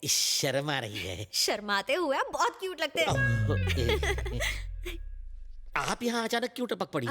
शर्म आ रही है। शर्माते हुए आप बहुत क्यूट लगते हैं। आप यहाँ अचानक क्यों टपक पड़ी?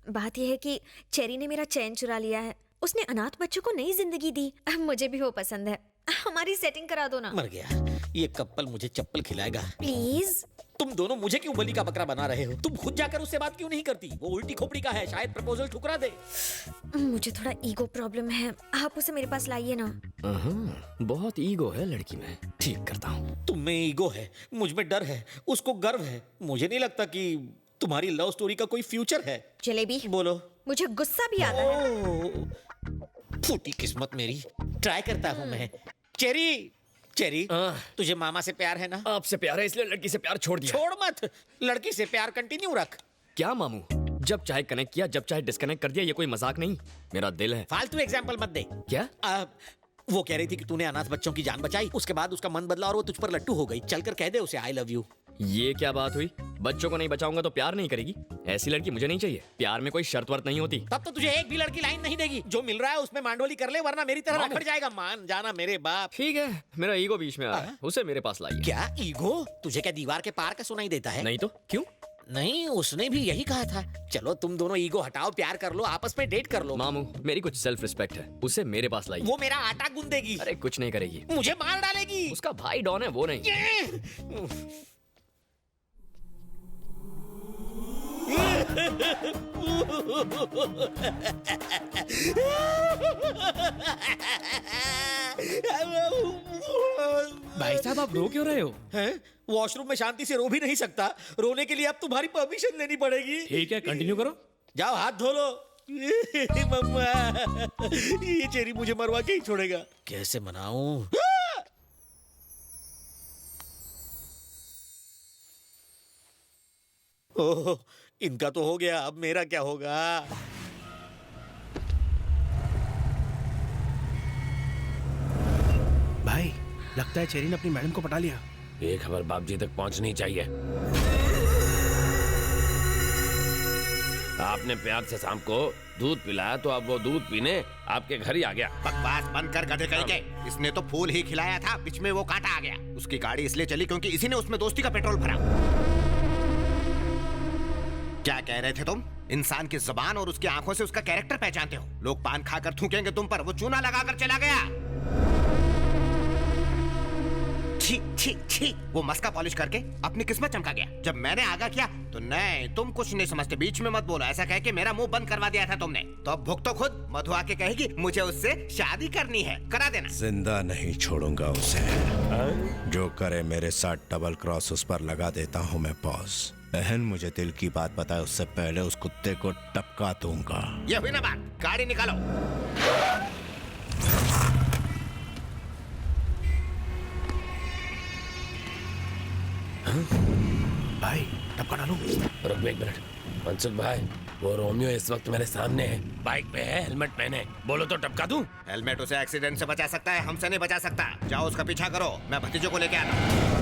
बात यह है कि चेरी ने मेरा चैन चुरा लिया है। उसने अनाथ बच्चों को नई जिंदगी दी। मुझे भी वो पसंद है। हमारी सेटिंग करा दो ना। मर गया ये कपल, मुझे चप्पल खिलाएगा। प्लीज। तुम दोनों मुझे क्यों बलि का बकरा बना रहे हो? तुम खुद जाकर उससे बात क्यों नहीं करती? वो उल्टी खोपड़ी का है, शायद प्रपोजल ठुकरा दे। मुझे थोड़ा ईगो प्रॉब्लम है, आप उसे मेरे पास लाइए ना। बहुत ईगो है लड़की में, ठीक करता हूँ। तुम में ईगो है, मुझ में डर है, उसको गर्व है। मुझे नहीं लगता कि तुम्हारी लव स्टोरी का कोई फ्यूचर है। जलेबी बोलो। मुझे गुस्सा भी आता है। फूटी किस्मत मेरी। ट्राई करता हूँ मैं। चेरी चेरी, तुझे मामा से प्यार है ना? आपसे प्यार है इसलिए लड़की से प्यार छोड़ दिया। छोड़ मत, लड़की से प्यार कंटिन्यू रख। क्या मामू, जब चाहे कनेक्ट किया, जब चाहे डिस्कनेक्ट कर दिया, ये कोई मजाक नहीं। मेरा दिल है। फालतू एग्जाम्पल मत दे। क्या? वो कह रही थी कि तूने अनाथ बच्चों की जान बचाई, उसके बाद उसका मन बदला और वो तुझ पर लट्टू हो गई। चलकर कह दे उसे आई लव यू। ये क्या बात हुई? बच्चों को नहीं बचाऊंगा तो प्यार नहीं करेगी? ऐसी लड़की मुझे नहीं चाहिए। प्यार में कोई शर्त वर्त नहीं होती। तब तो तुझे एक भी लड़की लाइन नहीं देगी। जो मिल रहा है उसमें मांडोली कर ले, वरना मेरी तरह रखड़ जाएगा। मान जाना मेरे बाप। ठीक है, मेरा ईगो बीच में आ रहा है, उसे मेरे पास लाइए। क्या ईगो? तुझे क्या दीवार के पार का सुनाई देता है? नहीं तो क्यों? नहीं, उसने भी यही कहा था। चलो तुम दोनों ईगो हटाओ, प्यार कर लो, आपस में डेट कर लो। मामू, मेरी कुछ सेल्फ रिस्पेक्ट है, उसे मेरे पास लाइए। वो मेरा आटा गूंदेगी। अरे कुछ नहीं करेगी, मुझे मार डालेगी। उसका भाई डॉन है, वो नहीं। भाई साहब आप रो क्यों रहे हो? हैं? वॉशरूम में शांति से रो भी नहीं सकता। रोने के लिए अब तुम्हारी परमिशन लेनी पड़ेगी। ठीक है, कंटिन्यू करो। जाओ हाथ धो लो। मम्मा, ये चेरी मुझे मरवा के ही छोड़ेगा। कैसे मनाऊं? ओह, इनका तो हो गया, अब मेरा क्या होगा? भाई लगता है चेरी ने अपनी मैडम को पटा लिया। ये खबर बाप जी तक पहुंचनी चाहिए। आपने प्यार से शाम को दूध पिलाया तो अब वो दूध पीने आपके घर ही आ गया। बकवास बंद कर गधे कहीं के। इसने तो फूल ही खिलाया था, बीच में वो कांटा आ गया। उसकी गाड़ी इसलिए चली क्योंकि इसी ने उसमें दोस्ती का पेट्रोल भरा। क्या कह रहे थे तुम? इंसान की जुबान और उसकी आंखों से उसका कैरेक्टर पहचानते हो। लोग पान खाकर थूकेंगे तुम पर, वो चूना लगाकर चला गया। छी छी छी, वो मस्का पॉलिश करके अपनी किस्मत चमका गया। जब मैंने आगा किया तो नहीं, तुम कुछ नहीं समझते, बीच में मत बोलो, ऐसा कह के मेरा मुंह बंद करवा दिया था तुमने। तो अब भुगतो खुद। मधु आके कहेगी मुझे उससे शादी करनी है, करा देना। जिंदा नहीं छोड़ूंगा उसे। जो करे मेरे साथ डबल क्रॉस उस पर लगा देता हूँ मैं बॉस। बहन मुझे दिल की बात बताए उससे पहले उस कुत्ते को टपका दूंगा। ये हुई ना बात, गाड़ी निकालो। भाई टपका डालो। रुक एक मिनट। मनसुख भाई, वो रोमियो इस वक्त मेरे सामने है, बाइक पे है, हेलमेट पहने। बोलो तो टपका दूं? हेलमेट उसे एक्सीडेंट से बचा सकता है, हमसे नहीं बचा सकता। जाओ उसका पीछा करो, मैं भतीजों को लेके आता हूँ।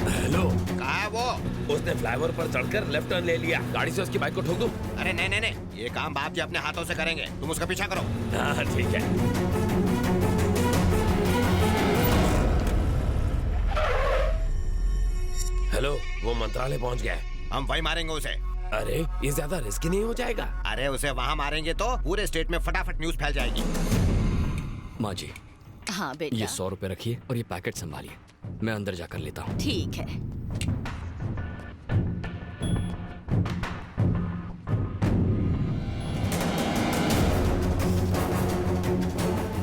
हेलो। कहाँ है वो? उसने फ्लाईओवर पर चढ़कर लेफ्ट टर्न ले लिया। गाड़ी से उसकी बाइक को ठोक दूं? अरे नहीं नहीं नहीं, ये काम बाप जी अपने हाथों से करेंगे। तुम उसका पीछा करो। हाँ ठीक है। हेलो, वो मंत्रालय पहुंच गया है। हम वही मारेंगे उसे। अरे ये ज्यादा रिस्की नहीं हो जाएगा? अरे उसे वहाँ मारेंगे तो पूरे स्टेट में फटाफट न्यूज फैल जाएगी। माँ जी, हाँ बेटा। ये 100 रुपए रखिए और ये पैकेट संभालिए, मैं अंदर जाकर लेता हूँ। ठीक है।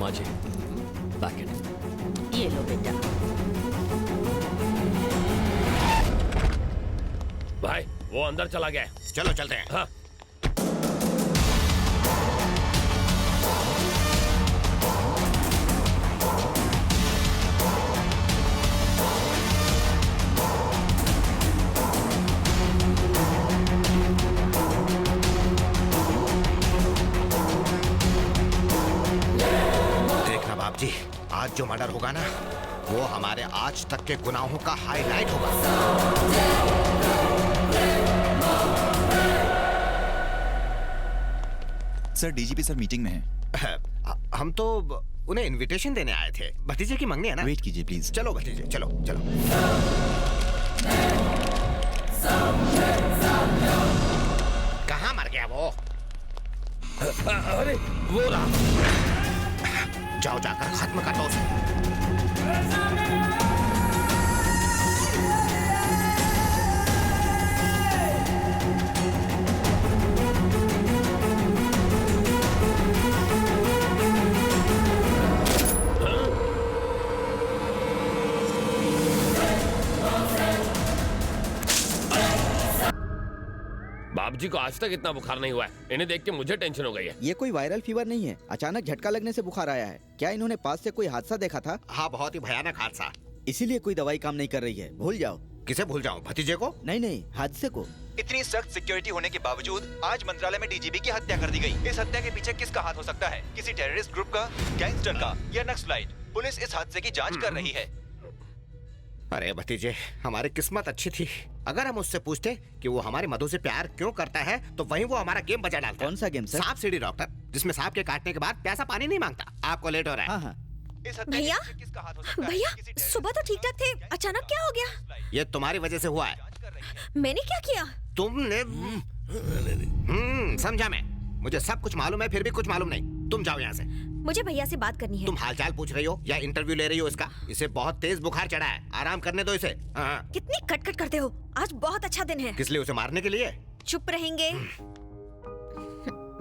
माँ जी, पैकेट। ये लो बेटा। भाई वो अंदर चला गया है। चलो चलते हैं। हाँ। देखना बाप जी, आज जो मर्डर होगा ना, वो हमारे आज तक के गुनाहों का हाईलाइट होगा। सर डीजीपी सर मीटिंग में हैं। हम तो उन्हें इनविटेशन देने आए थे। भतीजे की मंगनी है ना? वेट कीजिए प्लीज। चलो भतीजे, चलो चलो। कहाँ मर गया वो? अरे वो रहा। जाओ जाकर खत्म कर दो उसे। बाप जी को आज तक इतना बुखार नहीं हुआ है। इन्हें देख के मुझे टेंशन हो गई है। ये कोई वायरल फीवर नहीं है, अचानक झटका लगने से बुखार आया है। क्या इन्होंने पास से कोई हादसा देखा था? हाँ, बहुत ही भयानक हादसा। इसीलिए कोई दवाई काम नहीं कर रही है। भूल जाओ। किसे भूल जाऊं? भतीजे को? नहीं नहीं, हादसे को। इतनी सख्त सिक्योरिटी होने के बावजूद आज मंत्रालय में डीजीपी की हत्या कर दी गई। इस हत्या के पीछे किसका हाथ हो सकता है? किसी टेररिस्ट ग्रुप का, गैंगस्टर का या नक्सलाइट? पुलिस इस हादसे की जांच कर रही है। अरे भतीजे, हमारी किस्मत अच्छी थी। अगर हम उससे पूछते कि वो हमारे मधु से प्यार क्यों करता है, तो वहीं वो हमारा गेम बजा डालता। कौन सा गेम सर? सांप सीढ़ी डॉक्टर, जिसमें सांप के काटने के बाद प्यासा पानी नहीं मांगता। आपको लेट हो रहा है। हाँ हाँ। इस हत्या भैया, के पीछे किसका हाथ हो सकता है? भैया किसी terrorist सुबह तो ठीक ठाक थे, अचानक क्या हो गया? ये तुम्हारी वजह से हुआ है। मैंने क्या किया? तुमने समझा मैं। मुझे सब कुछ मालूम है, फिर भी कुछ मालूम नहीं। तुम जाओ यहाँ से। मुझे भैया से बात करनी है। तुम हालचाल पूछ रही हो या इंटरव्यू ले रही हो इसका? इसे बहुत तेज बुखार चढ़ा है, आराम करने दो इसे। हाँ। कितनी कटकट करते हो। आज बहुत अच्छा दिन है। किस लिए? उसे मारने के लिए? चुप रहेंगे?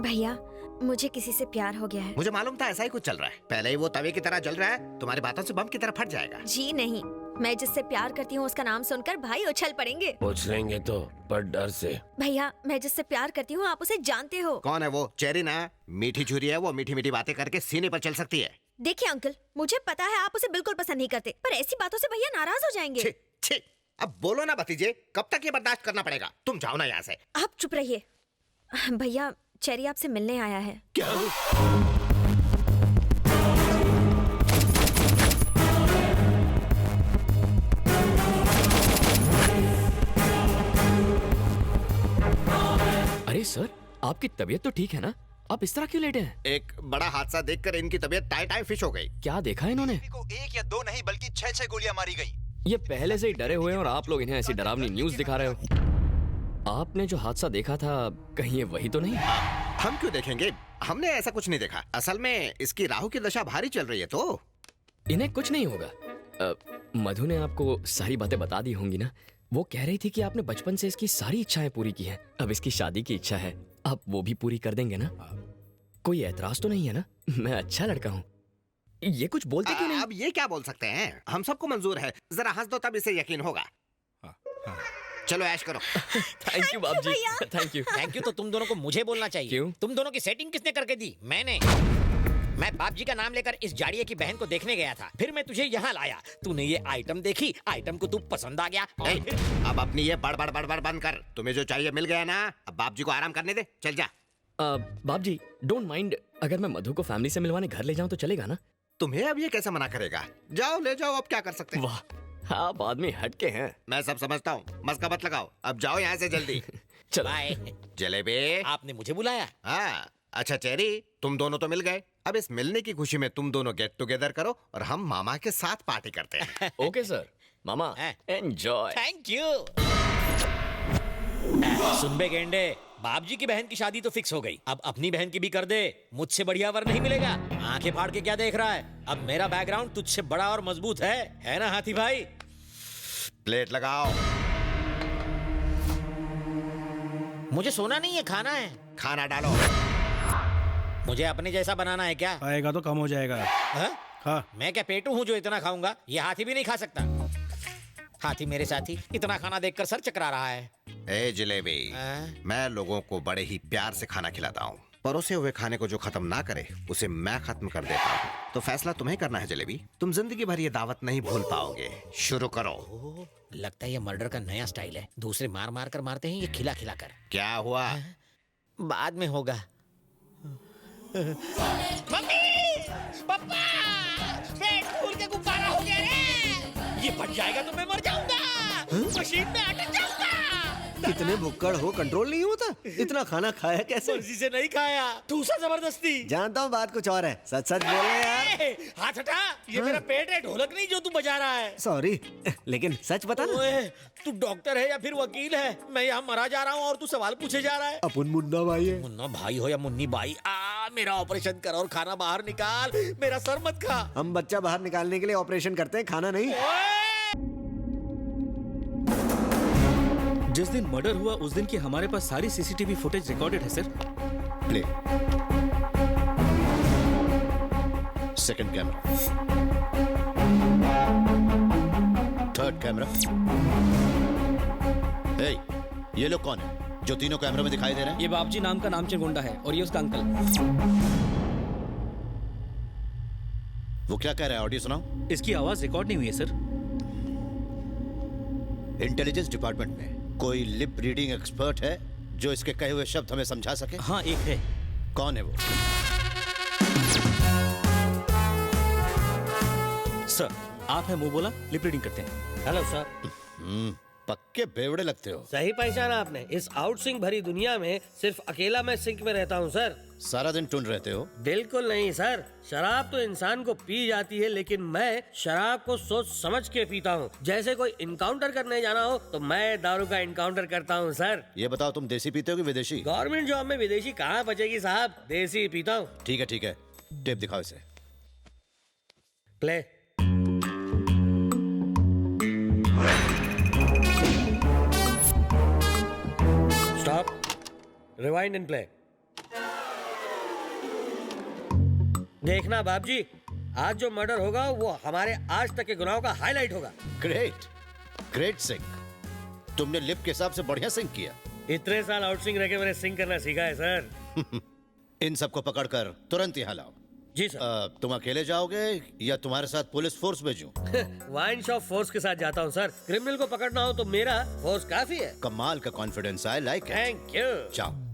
भैया, मुझे किसी से प्यार हो गया है। मुझे मालूम था ऐसा ही कुछ चल रहा है। पहले ही वो तवे की तरह जल रहा है, तुम्हारी बातों से बम की तरह फट जाएगा। जी नहीं, मैं जिससे प्यार करती हूँ उसका नाम सुनकर भाई उछल पड़ेंगे। पूछ लेंगे तो, पर डर से। भैया, मैं जिससे प्यार करती हूँ आप उसे जानते हो। कौन है वो? चेरी ना? मीठी छुरी है वो, मीठी मीठी बातें करके सीने पर चल सकती है। देखिए अंकल, मुझे पता है आप उसे बिल्कुल पसंद नहीं करते, पर ऐसी बातों से भैया नाराज हो जाएंगे। छी, छी, अब बोलो ना भतीजे, कब तक ये बर्दाश्त करना पड़ेगा? तुम जाओ ना यहाँ से। आप चुप रहिए। भैया, चेरी आपसे मिलने आया है। क्या? अरे सर, आपकी तबीयत तो ठीक है ना? आप इस तरह क्यों लेटे हैं? एक बड़ा हादसा देखकर इनकी तबीयत टाई टाई फिश हो गई। क्या देखा इन्होंने? को 1 या 2 नहीं बल्कि 6 गोलियां मारी गई। ये पहले से ही डरे हुए हैं और आप लोग इन्हें ऐसी डरावनी न्यूज़ दिखा रहे हो। आपने जो हादसा देखा था, कहीं ये वही तो नहीं? हम क्यों देखेंगे? हमने ऐसा कुछ नहीं देखा। असल में इसकी राहु की दशा भारी चल रही है तो। इन्हें कुछ नहीं होगा। मधु ने आपको सारी बातें बता दी होंगी ना? वो कह रही थी कि आपने बचपन से इसकी सारी इच्छाएं पूरी की हैं। अब इसकी शादी की इच्छा है, आप वो भी पूरी कर देंगे ना? कोई ऐतराज तो नहीं है ना? मैं अच्छा लड़का हूँ। ये कुछ बोलते क्यों नहीं? अब ये क्या बोल सकते हैं? हम सबको मंजूर है। जरा हंस दो तब इसे यकीन होगा। चलो ऐश करो। थैंक यू बाप जी, थैंक यू। थैंक यू तो तुम दोनों को मुझे बोलना चाहिए। क्यों? तुम दोनों की सेटिंग किसने करके दी? मैंने। मैं बाप जी का नाम लेकर इस जाड़िये की बहन को देखने गया था, फिर मैं तुझे यहाँ लाया। तूने ये आइटम देखी, आइटम को तू पसंद आ गया। और फिर अब अपनी ये बड़ बंद कर। तुम्हें जो चाहिए मिल गया ना, अब बाप जी को आराम करने दे। चल जा। बाप जी, डोंट माइंड अगर मैं मधु को फैमिली से मिलवाने घर ले जाऊं तो चलेगा ना? तुम्हें अब ये कैसे मना करेगा? जाओ ले जाओ, अब क्या कर सकते हैं? वाह, आप आदमी हटके हैं। मैं सब समझता हूँ, मस्का मत लगाओ। अब जाओ यहाँ से जल्दी। चलो। बाय। जलेबी। आपने मुझे बुलाया? हाँ, अच्छा चेरी, तुम दोनों तो मिल गए। अब इस मिलने की खुशी में तुम दोनों गेट टुगेदर करो और हम मामा के साथ पार्टी करते हैं। Okay sir. मामा, एंजॉय। Thank you. सुन बे गेंडे, बाप जी की बहन की शादी तो फिक्स हो गई, अब अपनी बहन की भी कर दे। मुझसे बढ़िया वर नहीं मिलेगा। आंखें फाड़ के क्या देख रहा है? अब मेरा बैकग्राउंड तुझसे बड़ा और मजबूत है ना हाथी भाई? प्लेट लगाओ। मुझे सोना नहीं है, खाना है। खाना डालो। मुझे अपने जैसा बनाना है क्या? आएगा तो कम हो जाएगा। हा? हाँ। मैं क्या पेटू हूँ जो इतना खाऊंगा? ये हाथी भी नहीं खा सकता। हाथी मेरे साथी इतना खाना देखकर सर चकरा रहा है। ए जलेबी, मैं लोगों को बड़े ही प्यार से खाना खिलाता हूँ। परोसे हुए खाने को जो खत्म ना करे उसे मैं खत्म कर देता हूँ। तो फैसला तुम्हें करना है जलेबी। तुम जिंदगी भर ये दावत नहीं भूल पाओगे। शुरू करो। लगता है ये मर्डर का नया स्टाइल है। दूसरे मार मार कर मारते हैं, ये खिला खिला कर। क्या हुआ? बाद में होगा। मम्मी, पापा, पेट फूल के गुब्बारा हो गया रे। ये फट जाएगा तो मैं मर जाऊंगा। मशीन में अटक जाऊंगा। इतने भुक्कड़ हो, कंट्रोल नहीं होता? इतना खाना खाया कैसे? मर्जी से नहीं खाया, दूसरा जबरदस्ती। जानता हूँ बात कुछ और है, सच सच बोले यार। हाथ हटा, ये मेरा पेट है, ढोलक नहीं जो तू बजा रहा है। सॉरी, लेकिन सच बता ना। ओए, तू डॉक्टर है या फिर वकील है? मैं यहाँ मरा जा रहा हूँ और तू सवाल पूछे जा रहा है। अपन मुन्ना भाई है। मुन्ना भाई हो या मुन्नी बाई, मेरा ऑपरेशन कर और खाना बाहर निकाल, मेरा सर मत खा। हम बच्चा बाहर निकालने के लिए ऑपरेशन करते हैं, खाना नहीं। जिस दिन मर्डर हुआ उस दिन की हमारे पास सारी सीसीटीवी फुटेज रिकॉर्डेड है sir. Play second camera, third camera. हे, ये लोग कौन है जो तीनों कैमरे में दिखाई दे रहे हैं? ये बाबजी नाम का नामचीन गुंडा है और ये उसका अंकल। वो क्या कह रहा है, ऑडियो सुनाओ। इसकी आवाज रिकॉर्ड नहीं हुई है सर। इंटेलिजेंस डिपार्टमेंट में कोई लिप रीडिंग एक्सपर्ट है जो इसके कहे हुए शब्द हमें समझा सके? हाँ, एक है। कौन है वो? सर, आप है मुंह बोला, लिप रीडिंग करते हैं। Hello sir. पक्के बेवड़े लगते हो। सही पहचाना आपने। इस आउटसिंग भरी दुनिया में सिर्फ अकेला मैं सिंक में रहता हूँ सर। सारा दिन टून रहते हो? बिल्कुल नहीं सर, शराब तो इंसान को पी जाती है, लेकिन मैं शराब को सोच समझ के पीता हूँ। जैसे कोई इनकाउंटर करने जाना हो तो मैं दारू का इनकाउंटर करता हूँ सर। ये बताओ, तुम देसी पीते हो कि विदेशी? गवर्नमेंट जॉब में विदेशी कहाँ बचेगी साहब, देसी पीता हूँ। ठीक है ठीक है, टेप दिखाओ इसे। Play. Stop, rewind and play. देखना बाबजी, आज जो मर्डर होगा वो हमारे आज तक के गुनाहों का हाईलाइट होगा। Great, great sync. तुमने लिप के हिसाब से बढ़िया सिंक किया। इतने साल आउटसिंग रह के मैंने सिंक करना सीखा है सर। इन सबको पकड़कर तुरंत यहाँ लाओ। जी सर। तुम अकेले जाओगे या तुम्हारे साथ पुलिस फोर्स भेजूं? वाइन शॉप फोर्स के साथ जाता हूँ सर। क्रिमिनल को पकड़ना हो तो मेरा फोर्स काफी है। कमाल का confidence, I like it. Thank you. जाओ।